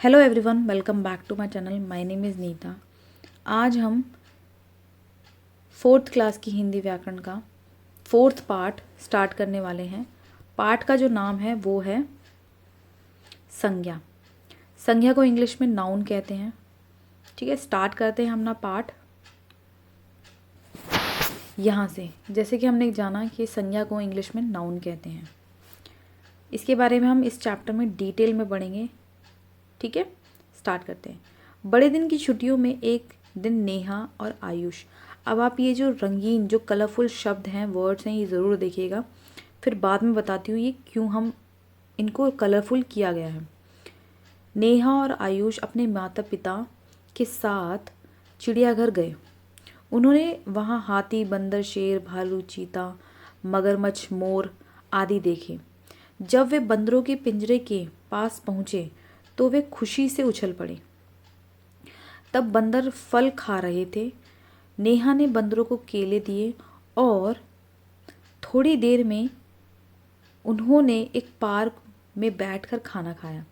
Hello everyone, welcome back to my channel. My name is Nita. आज हम fourth class की हिंदी व्याकरण का फोर्थ पार्ट स्टार्ट करने वाले हैं। पार्ट का जो नाम है वो है संज्ञा। संज्ञा को इंग्लिश में नाउन कहते हैं। ठीक है, स्टार्ट करते हैं हम अपना पार्ट यहाँ से। जैसे कि हमने जाना कि संज्ञा को इंग्लिश में नाउन कहते हैं, इसके बारे में हम इस चैप्टर में डिटेल में पढ़ेंगे। ठीक है, स्टार्ट करते हैं। बड़े दिन की छुट्टियों में एक दिन नेहा और आयुष। अब आप ये जो रंगीन जो कलरफुल शब्द हैं, वर्ड्स हैं, ये ज़रूर देखिएगा। फिर बाद में बताती हूँ ये क्यों हम इनको कलरफुल किया गया है। नेहा और आयुष अपने माता पिता के साथ चिड़ियाघर गए। उन्होंने वहाँ हाथी, बंदर, शेर, भालू, चीता, मगरमच्छ, मोर आदि देखे। जब वे बंदरों के पिंजरे के पास पहुँचे तो वे खुशी से उछल पड़े। तब बंदर फल खा रहे थे। नेहा ने बंदरों को केले दिए और थोड़ी देर में उन्होंने एक पार्क में बैठकर खाना खाया।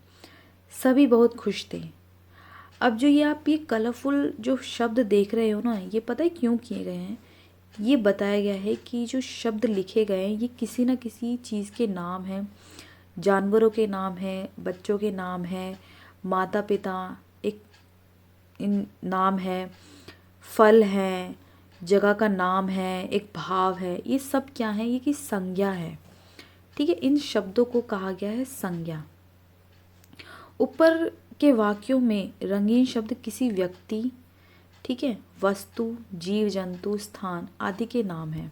सभी बहुत खुश थे। अब जो ये आप ये कलरफुल जो शब्द देख रहे हो ना, ये पता है क्यों किए गए हैं? ये बताया गया है कि जो शब्द लिखे गए हैं ये किसी न किसी चीज़ के नाम हैं, जानवरों के नाम हैं, बच्चों के नाम हैं, माता पिता एक इन नाम है, फल हैं, जगह का नाम है, एक भाव है। ये सब क्या है? ये कि संज्ञा है। ठीक है, इन शब्दों को कहा गया है संज्ञा। ऊपर के वाक्यों में रंगीन शब्द किसी व्यक्ति, ठीक है, वस्तु, जीव जंतु, स्थान आदि के नाम हैं।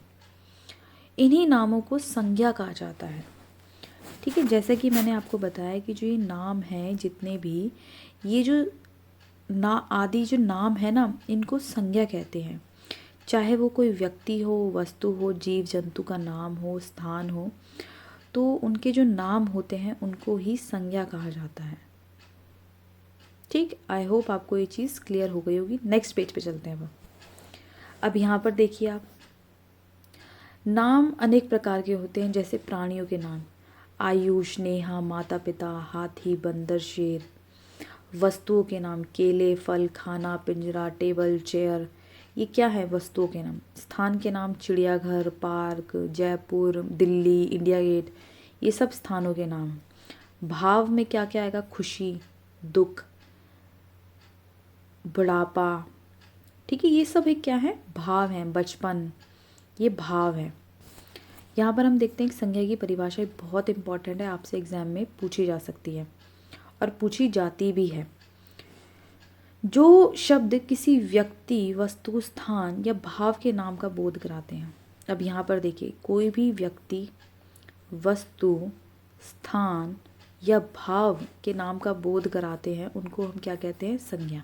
इन्हीं नामों को संज्ञा कहा जाता है। ठीक है, जैसे कि मैंने आपको बताया कि जो ये नाम हैं जितने भी, ये जो आदि जो नाम है ना, इनको संज्ञा कहते हैं। चाहे वो कोई व्यक्ति हो, वस्तु हो, जीव जंतु का नाम हो, स्थान हो, तो उनके जो नाम होते हैं उनको ही संज्ञा कहा जाता है। ठीक, आई होप आपको ये चीज़ क्लियर हो गई होगी। नेक्स्ट पेज पे चलते हैं। अब यहाँ पर देखिए आप, नाम अनेक प्रकार के होते हैं। जैसे प्राणियों के नाम, आयुष, नेहा, माता पिता, हाथी, बंदर, शेर। वस्तुओं के नाम, केले, फल, खाना, पिंजरा, टेबल, चेयर, ये क्या है? वस्तुओं के नाम। स्थान के नाम, चिड़ियाघर, park, Jaipur, Delhi, India Gate, ये सब स्थानों के नाम। भाव में क्या क्या आएगा? खुशी, दुख, बुढ़ापा। ठीक है, ये सब एक क्या है? भाव हैं। बचपन, ये भाव है। यहाँ पर हम देखते हैं कि संज्ञा की परिभाषा बहुत इंपॉर्टेंट है, आपसे एग्जाम में पूछी जा सकती है और पूछी जाती भी है। जो शब्द किसी व्यक्ति, वस्तु, स्थान या भाव के नाम का बोध कराते हैं। अब यहाँ पर देखिए, कोई भी व्यक्ति, वस्तु, स्थान या भाव के नाम का बोध कराते हैं, उनको हम क्या कहते हैं? संज्ञा।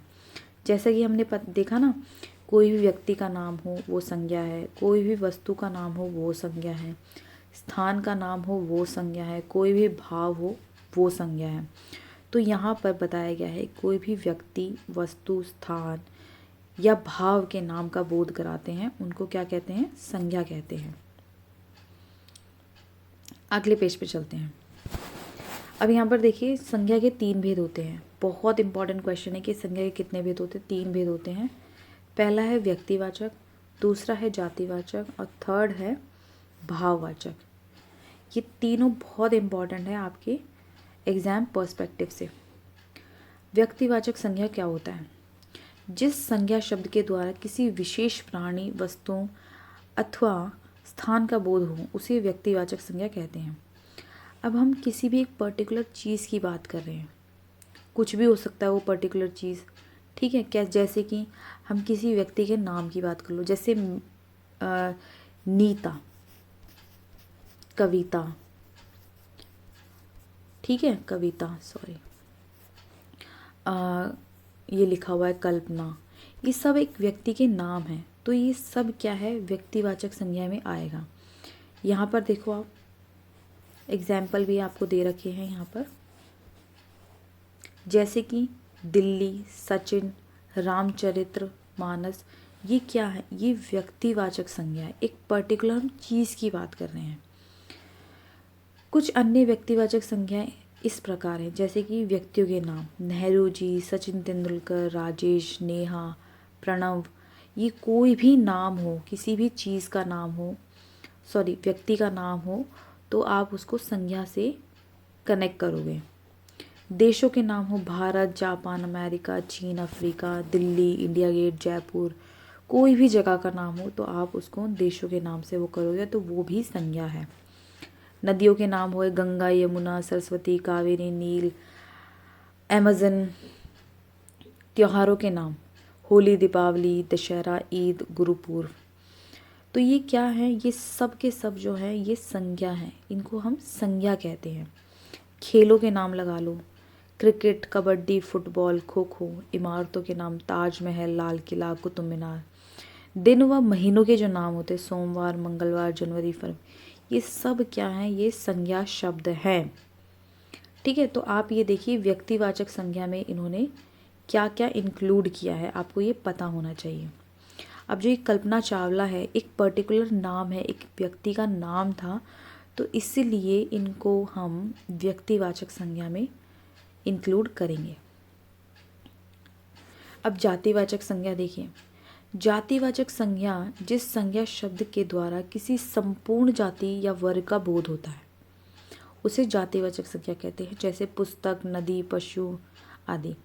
जैसा कि हमने देखा ना, कोई भी व्यक्ति का नाम हो वो संज्ञा है, कोई भी वस्तु का नाम हो वो संज्ञा है, स्थान का नाम हो वो संज्ञा है, कोई भी भाव हो वो संज्ञा है। तो यहाँ पर बताया गया है कोई भी व्यक्ति, वस्तु, स्थान या भाव के नाम का बोध कराते हैं, उनको क्या कहते हैं? संज्ञा कहते हैं। अगले पेज पे चलते हैं। अब यहाँ पर देखिए, संज्ञा के 3 भेद होते हैं। बहुत इंपॉर्टेंट क्वेश्चन है कि संज्ञा के कितने भेद होते हैं? 3 भेद होते हैं। पहला है व्यक्तिवाचक, दूसरा है जातिवाचक और थर्ड है भाववाचक। ये तीनों बहुत इंपॉर्टेंट है आपके एग्ज़ाम पर्सपेक्टिव से। व्यक्तिवाचक संज्ञा क्या होता है? जिस संज्ञा शब्द के द्वारा किसी विशेष प्राणी, वस्तु अथवा स्थान का बोध हो उसे व्यक्तिवाचक संज्ञा कहते हैं। अब हम किसी भी एक पर्टिकुलर चीज़ की बात कर रहे हैं, कुछ भी हो सकता है वो पर्टिकुलर चीज़। ठीक है, क्या? जैसे कि हम किसी व्यक्ति के नाम की बात कर लो, जैसे नीता, कविता, ठीक है, कविता, सॉरी, ये लिखा हुआ है कल्पना, ये सब एक व्यक्ति के नाम हैं। तो ये सब क्या है? व्यक्तिवाचक संज्ञा में आएगा। यहाँ पर देखो आप, एग्जाम्पल भी आपको दे रखे हैं यहाँ पर, जैसे कि दिल्ली, सचिन, रामचरित्र मानस, ये क्या है? ये व्यक्तिवाचक संज्ञा है, एक पर्टिकुलर हम चीज़ की बात कर रहे हैं। कुछ अन्य व्यक्तिवाचक संज्ञाएं इस प्रकार हैं, जैसे कि व्यक्तियों के नाम नेहरू जी, सचिन तेंदुलकर, राजेश, नेहा, प्रणव। ये कोई भी नाम हो, किसी भी चीज़ का नाम हो, सॉरी व्यक्ति का नाम हो, तो आप उसको संज्ञा से कनेक्ट करोगे। देशों के नाम हो भारत, जापान, अमेरिका, चीन, Africa, Delhi, India Gate, Jaipur, कोई भी जगह का नाम हो तो आप उसको देशों के नाम से वो करोगे तो वो भी संज्ञा है। नदियों के नाम हुए गंगा, यमुना, सरस्वती, कावेरी, नील, अमेज़न। त्योहारों के नाम होली, दीपावली, दशहरा, ईद, गुरुपूर्व। तो ये क्या है, ये सब के सब जो है ये संज्ञा है, इनको हम संज्ञा कहते हैं। खेलों के नाम लगा लो, क्रिकेट, कबड्डी, फुटबॉल, खो खो। इमारतों के नाम ताजमहल, लाल किला, कुतुब मीनार। दिन व महीनों के जो नाम होते हैं सोमवार, मंगलवार, जनवरी, फरवरी, ये सब क्या है, ये संज्ञा शब्द हैं। ठीक है, तो आप ये देखिए व्यक्तिवाचक संज्ञा में इन्होंने क्या क्या इंक्लूड किया है, आपको ये पता होना चाहिए। अब जो ये कल्पना चावला है, एक पर्टिकुलर नाम है, एक व्यक्ति का नाम था, तो इसीलिए इनको हम व्यक्तिवाचक संज्ञा में इंक्लूड करेंगे। अब जातिवाचक संज्ञा देखिए। जातिवाचक संज्ञा जिस संज्ञा शब्द के द्वारा किसी संपूर्ण जाति या वर्ग का बोध होता है उसे जातिवाचक संज्ञा कहते हैं, जैसे पुस्तक, नदी, पशु आदि।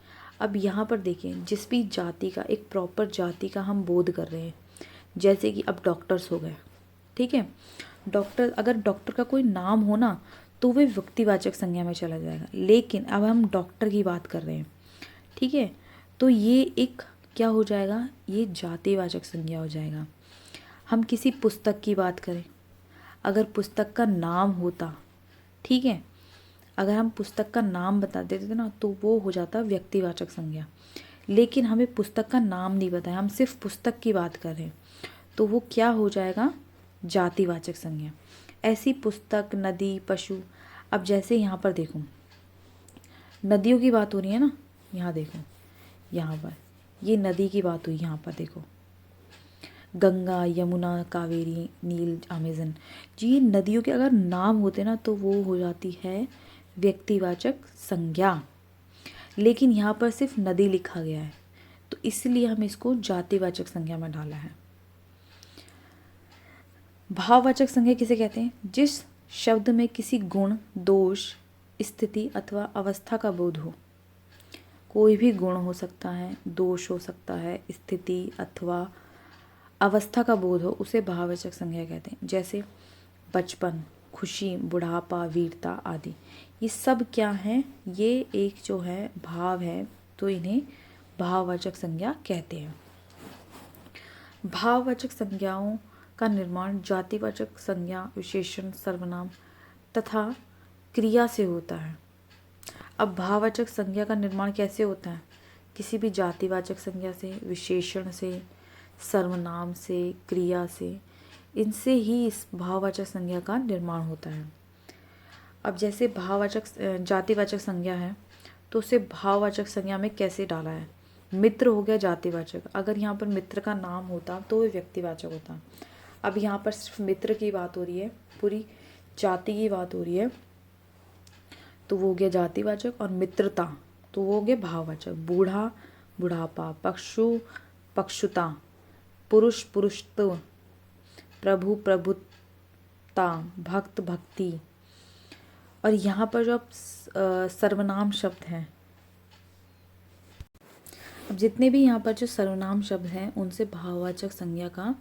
अब यहाँ पर देखें, जिस भी जाति का, एक प्रॉपर जाति का हम बोध कर रहे हैं, जैसे कि अब डॉक्टर्स हो गए, ठीक है। डॉक्टर, अगर डॉक्टर का कोई नाम हो ना तो वे व्यक्तिवाचक संज्ञा में चला जाएगा, लेकिन अब हम डॉक्टर की बात कर रहे हैं, ठीक है, तो ये एक क्या हो जाएगा, ये जातिवाचक संज्ञा हो जाएगा। हम किसी पुस्तक की बात करें, अगर पुस्तक का नाम होता, ठीक है, अगर हम पुस्तक का नाम बता देते थे ना तो वो हो जाता व्यक्तिवाचक संज्ञा, लेकिन हमें पुस्तक का नाम नहीं बताया, हम सिर्फ पुस्तक की बात कर रहे हैं, तो वो क्या हो जाएगा, जातिवाचक संज्ञा। ऐसी पुस्तक, नदी, पशु। अब जैसे यहाँ पर देखो, नदियों की बात हो रही है ना, यहाँ देखो, यहाँ पर ये नदी की बात हुई, यहाँ पर देखो गंगा, यमुना, कावेरी, नील, अमेज़न। जी नदियों के अगर नाम होते ना तो वो हो जाती है व्यक्तिवाचक संज्ञा, लेकिन यहाँ पर सिर्फ नदी लिखा गया है तो इसलिए हम इसको जातिवाचक संज्ञा में डाला है। भाववाचक संज्ञा किसे कहते हैं, जिस शब्द में किसी गुण, दोष, स्थिति अथवा अवस्था का बोध हो। कोई भी गुण हो सकता है, दोष हो सकता है, स्थिति अथवा अवस्था का बोध हो, उसे भाववाचक संज्ञा कहते हैं, जैसे बचपन, खुशी, बुढ़ापा, वीरता आदि। ये सब क्या हैं, ये एक जो है भाव है, तो इन्हें भाववाचक संज्ञा कहते हैं। भाववाचक संज्ञाओं का निर्माण जातिवाचक संज्ञा, विशेषण, सर्वनाम तथा क्रिया से होता है। अब भाववाचक संज्ञा का निर्माण कैसे होता है, किसी भी जातिवाचक संज्ञा से, विशेषण से, सर्वनाम से, क्रिया से, इनसे ही इस भाववाचक संज्ञा का निर्माण होता है। अब जैसे भाववाचक जातिवाचक संज्ञा है तो उसे भाववाचक संज्ञा में कैसे डाला है, मित्र हो गया जातिवाचक, अगर यहाँ पर मित्र का नाम होता तो वह व्यक्तिवाचक होता। अब यहाँ पर सिर्फ मित्र की बात हो रही है, पूरी जाति की बात हो रही है, तो वो हो गया जातिवाचक, और मित्रता तो वो हो गया भाववाचक। बूढ़ा, बुढ़ापा, पशु, पशुता, पुरुष, पुरुषत्व, प्रभु, प्रभुता, भक्त, भक्ति। और यहाँ पर जो अब सर्वनाम शब्द हैं, अब जितने भी यहाँ पर जो सर्वनाम शब्द हैं उनसे भाववाचक संज्ञा का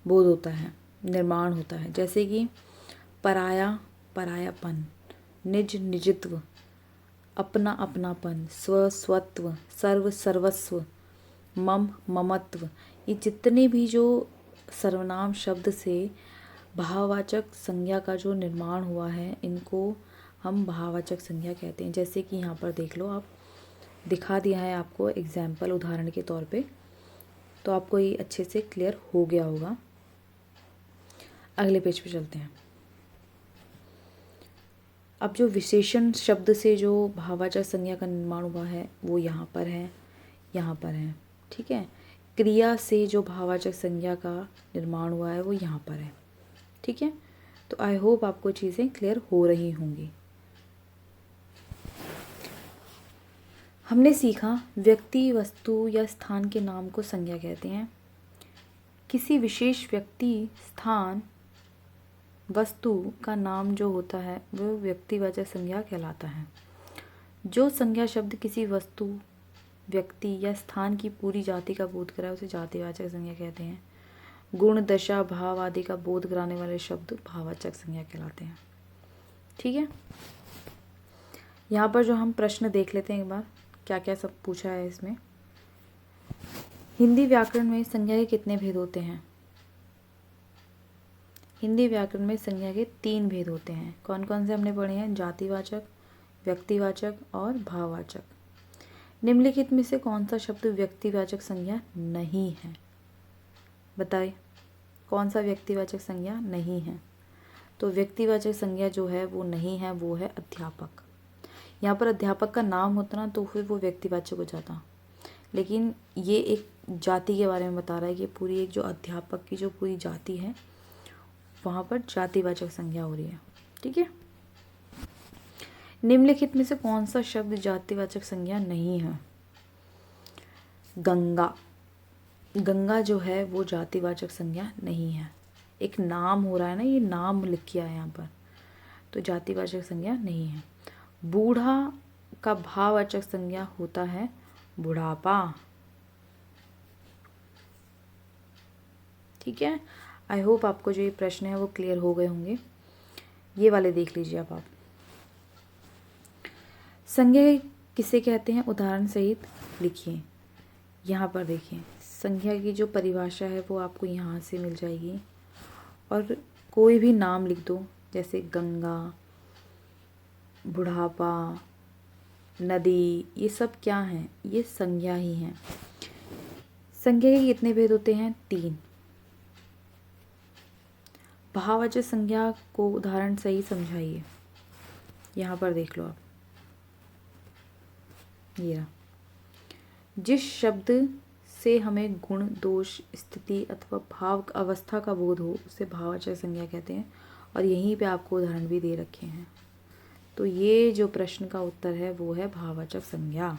बोध होता है, निर्माण होता है, जैसे कि पराया, परायापन, निज, निजित्व, अपना, अपनापन, स्व, स्वत्व, सर्व, सर्वस्व, मम, ममत्व। ये जितने भी जो सर्वनाम शब्द से भाववाचक संज्ञा का जो निर्माण हुआ है इनको हम भाववाचक संज्ञा कहते हैं। जैसे कि यहाँ पर देख लो, आप दिखा दिया है आपको एग्जाम्पल, उदाहरण के तौर पे, तो आपको ये अच्छे से क्लियर हो गया होगा। अगले पेज पे चलते हैं। अब जो विशेषण शब्द से जो भाववाचक संज्ञा का निर्माण हुआ है वो यहाँ पर है, यहाँ पर है, ठीक है। क्रिया से जो भाववाचक संज्ञा का निर्माण हुआ है वो यहाँ पर है, ठीक है। तो आई होप आपको चीज़ें क्लियर हो रही होंगी। हमने सीखा व्यक्ति, वस्तु या स्थान के नाम को संज्ञा कहते हैं। किसी विशेष व्यक्ति, स्थान, वस्तु का नाम जो होता है वो व्यक्तिवाचक संज्ञा कहलाता है। जो संज्ञा शब्द किसी वस्तु, व्यक्ति या स्थान की पूरी जाति का बोध कराए उसे जातिवाचक संज्ञा कहते हैं। गुण, दशा, भाव आदि का बोध कराने वाले शब्द भाववाचक संज्ञा कहलाते हैं। ठीक है, यहाँ पर जो हम प्रश्न देख लेते हैं एक बार, क्या क्या सब पूछा है इसमें। हिंदी व्याकरण में संज्ञा के कितने भेद होते हैं? हिंदी व्याकरण में संज्ञा के 3 भेद होते हैं। कौन कौन से हमने पढ़े हैं? जातिवाचक, व्यक्तिवाचक और भाववाचक। निम्नलिखित में से कौन सा शब्द व्यक्तिवाचक संज्ञा नहीं है? बताइए, कौन सा व्यक्तिवाचक संज्ञा नहीं है? तो व्यक्तिवाचक संज्ञा जो है वो नहीं है, वो है अध्यापक। यहाँ पर अध्यापक का नाम होता ना तो फिर वो व्यक्तिवाचक हो जाता, लेकिन ये एक जाति के बारे में बता रहा है कि पूरी एक जो अध्यापक की जो पूरी जाति है वहाँ पर जातिवाचक संज्ञा हो रही है। ठीक है, निम्नलिखित में से कौन सा शब्द जातिवाचक संज्ञा नहीं है? गंगा। गंगा जो है वो जातिवाचक संज्ञा नहीं है। एक नाम हो रहा है ना, ये नाम लिख किया है यहाँ पर, तो जातिवाचक संज्ञा नहीं है। बूढ़ा का भाववाचक संज्ञा होता है बुढ़ापा। ठीक है, आई होप आपको जो ये प्रश्न है वो क्लियर हो गए होंगे। ये वाले देख लीजिए अब आप। संज्ञा किसे कहते हैं उदाहरण सहित लिखिए। यहाँ पर देखिए, संज्ञा की जो परिभाषा है वो आपको यहाँ से मिल जाएगी, और कोई भी नाम लिख दो, जैसे गंगा, बुढ़ापा, नदी, ये सब क्या हैं? ये संज्ञा ही हैं। संज्ञा के कितने भेद होते हैं? 3। भाववाचक संज्ञा को उदाहरण सही समझाइए। यहाँ पर देख लो आप, ये रहा। जिस शब्द से हमें गुण, दोष, स्थिति अथवा भाव अवस्था का बोध हो उसे भाववाचक संज्ञा कहते हैं, और यहीं पे आपको उदाहरण भी दे रखे हैं। तो ये जो प्रश्न का उत्तर है वो है भाववाचक संज्ञा।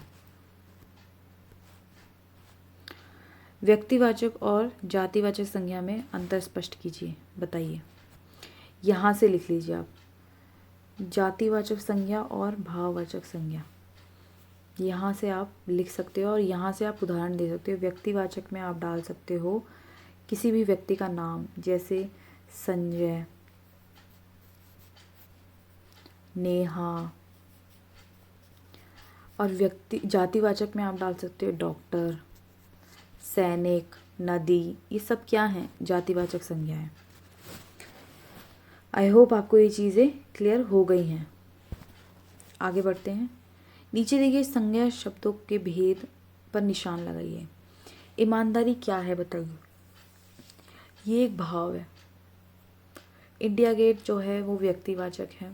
व्यक्तिवाचक और जातिवाचक संज्ञा में अंतर स्पष्ट कीजिए, बताइए। यहाँ से लिख लीजिए आप, जातिवाचक संज्ञा और भाववाचक संज्ञा। यहाँ से आप लिख सकते हो और यहाँ से आप उदाहरण दे सकते हो। व्यक्तिवाचक में आप डाल सकते हो किसी भी व्यक्ति का नाम, जैसे संजय, नेहा, और जातिवाचक में आप डाल सकते हो डॉक्टर, सैनिक, नदी। ये सब क्या हैं? जातिवाचक संज्ञा है। आई होप आपको ये चीज़ें क्लियर हो गई हैं। आगे बढ़ते हैं। नीचे देखिए, संज्ञा शब्दों के भेद पर निशान लगाइए। ईमानदारी क्या है बताइए? ये एक भाव है। इंडिया गेट जो है वो व्यक्तिवाचक है।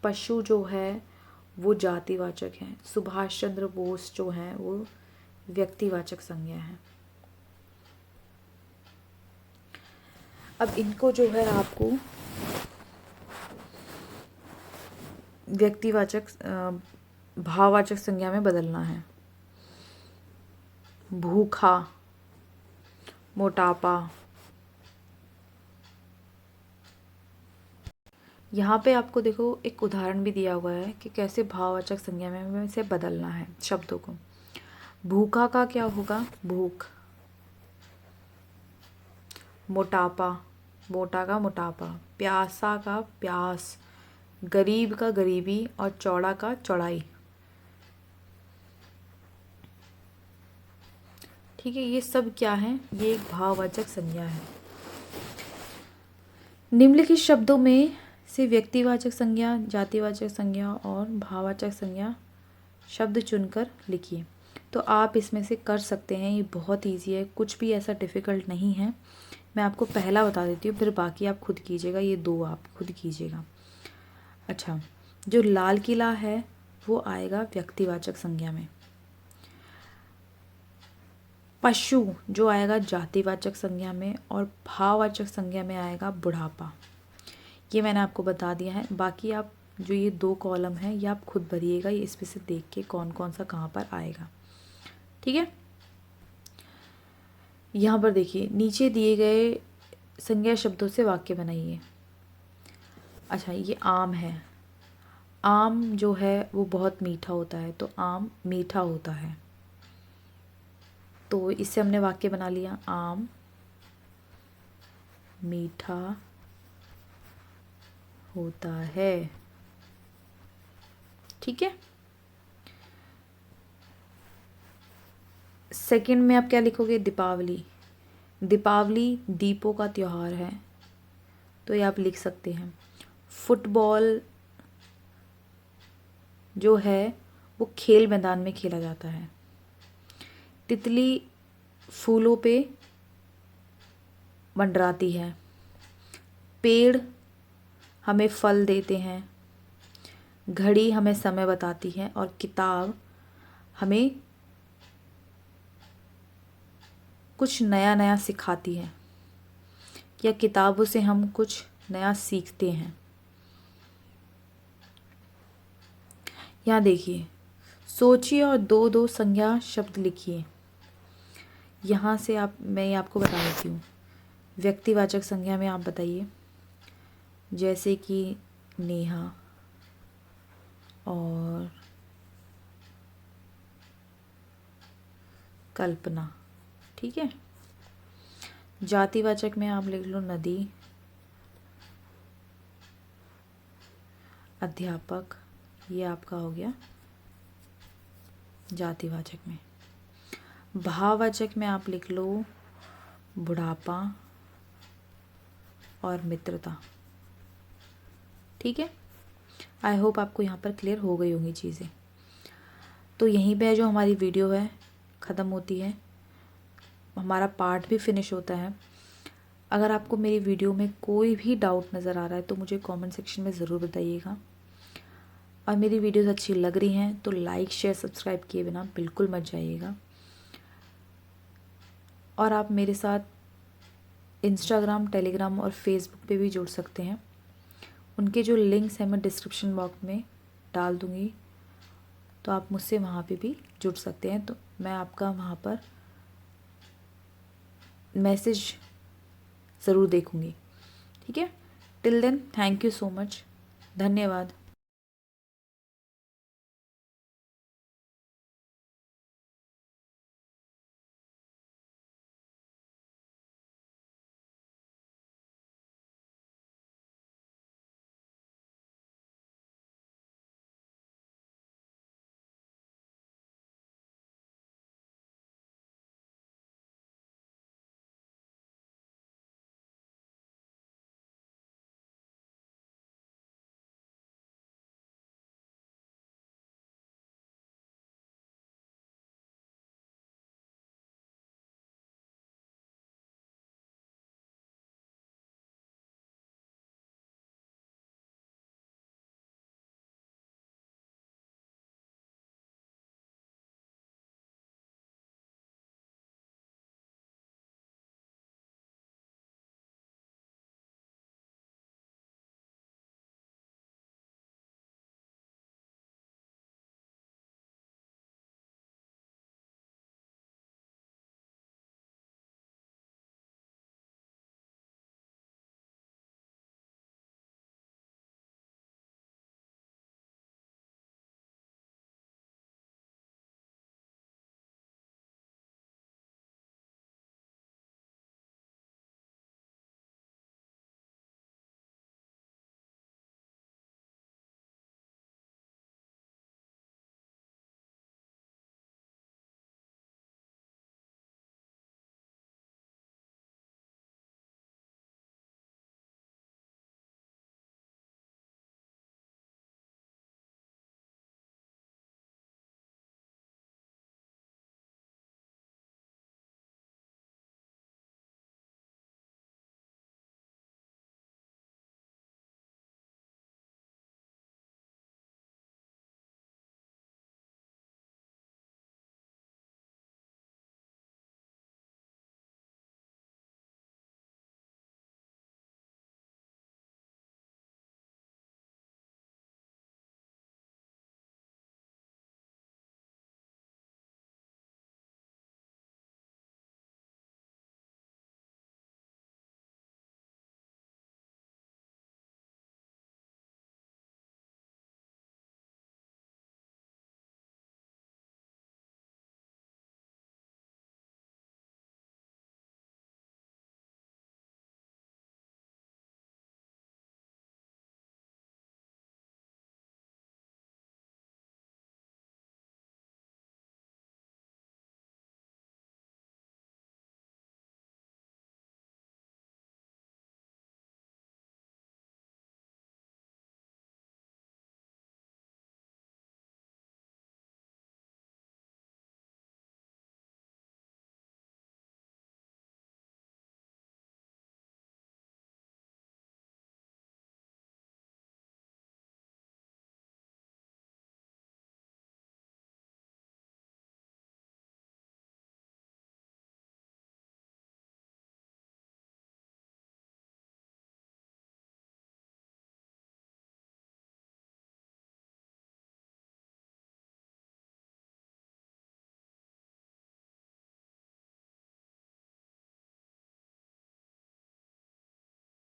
पशु जो है वो जातिवाचक है। सुभाष चंद्र बोस जो है वो व्यक्तिवाचक संज्ञा है। अब इनको जो है आपको व्यक्तिवाचक भाववाचक संज्ञा में बदलना है। भूखा, मोटापा। यहाँ पे आपको देखो एक उदाहरण भी दिया हुआ है कि कैसे भाववाचक संज्ञा में इसे बदलना है शब्दों को। भूखा का क्या होगा? भूख। मोटापा, मोटा का मोटापा। प्यासा का प्यास। गरीब का गरीबी, और चौड़ा का चौड़ाई। ठीक है, ये सब क्या है? ये एक भाववाचक संज्ञा है। निम्नलिखित शब्दों में से व्यक्तिवाचक संज्ञा, जातिवाचक संज्ञा और भाववाचक संज्ञा शब्द चुनकर लिखिए। तो आप इसमें से कर सकते हैं, ये बहुत इजी है, कुछ भी ऐसा डिफ़िकल्ट नहीं है। मैं आपको पहला बता देती हूँ, फिर बाकी आप खुद कीजिएगा। ये 2 आप खुद कीजिएगा। अच्छा, जो लाल किला है वो आएगा व्यक्तिवाचक संज्ञा में। पशु जो आएगा जातिवाचक संज्ञा में, और भाववाचक संज्ञा में आएगा बुढ़ापा। ये मैंने आपको बता दिया है। बाकी आप जो ये 2 कॉलम है ये आप खुद भरिएगा, ये इसमें से देख के कौन कौन सा कहाँ पर आएगा। ठीक है, यहाँ पर देखिए नीचे दिए गए संज्ञा शब्दों से वाक्य बनाइए। अच्छा, ये आम है, आम जो है वो बहुत मीठा होता है, तो आम मीठा होता है। तो इससे हमने वाक्य बना लिया, आम मीठा होता है। ठीक है, सेकंड में आप क्या लिखोगे, दीपावली। दीपावली दीपों का त्योहार है, तो ये आप लिख सकते हैं। फुटबॉल जो है वो खेल मैदान में खेला जाता है। तितली फूलों पे मंडराती है। पेड़ हमें फल देते हैं। घड़ी हमें समय बताती है और किताब हमें कुछ नया नया सिखाती है, या किताबों से हम कुछ नया सीखते हैं। यहाँ देखिए, सोचिए और 2-2 संज्ञा शब्द लिखिए। यहाँ से मैं ये आपको बता देती हूँ। व्यक्तिवाचक संज्ञा में आप बताइए, जैसे कि नेहा और कल्पना। ठीक है, जातिवाचक में आप लिख लो नदी, अध्यापक, ये आपका हो गया जातिवाचक में। भाववाचक में आप लिख लो बुढ़ापा और मित्रता। ठीक है, आई होप आपको यहाँ पर क्लियर हो गई होंगी चीज़ें। तो यहीं पे जो हमारी वीडियो है ख़त्म होती है, हमारा पार्ट भी फिनिश होता है। अगर आपको मेरी वीडियो में कोई भी डाउट नज़र आ रहा है तो मुझे कमेंट सेक्शन में ज़रूर बताइएगा। और मेरी वीडियोस अच्छी लग रही हैं तो लाइक शेयर सब्सक्राइब किए बिना बिल्कुल मत जाइएगा। और आप मेरे साथ इंस्टाग्राम, टेलीग्राम और फेसबुक पे भी जुड़ सकते हैं। उनके जो लिंक्स हैं मैं डिस्क्रिप्शन बॉक्स में डाल दूँगी, तो आप मुझसे वहाँ पे भी जुड़ सकते हैं। तो मैं आपका वहाँ पर मैसेज ज़रूर देखूँगी। ठीक है, till then thank you so much, धन्यवाद।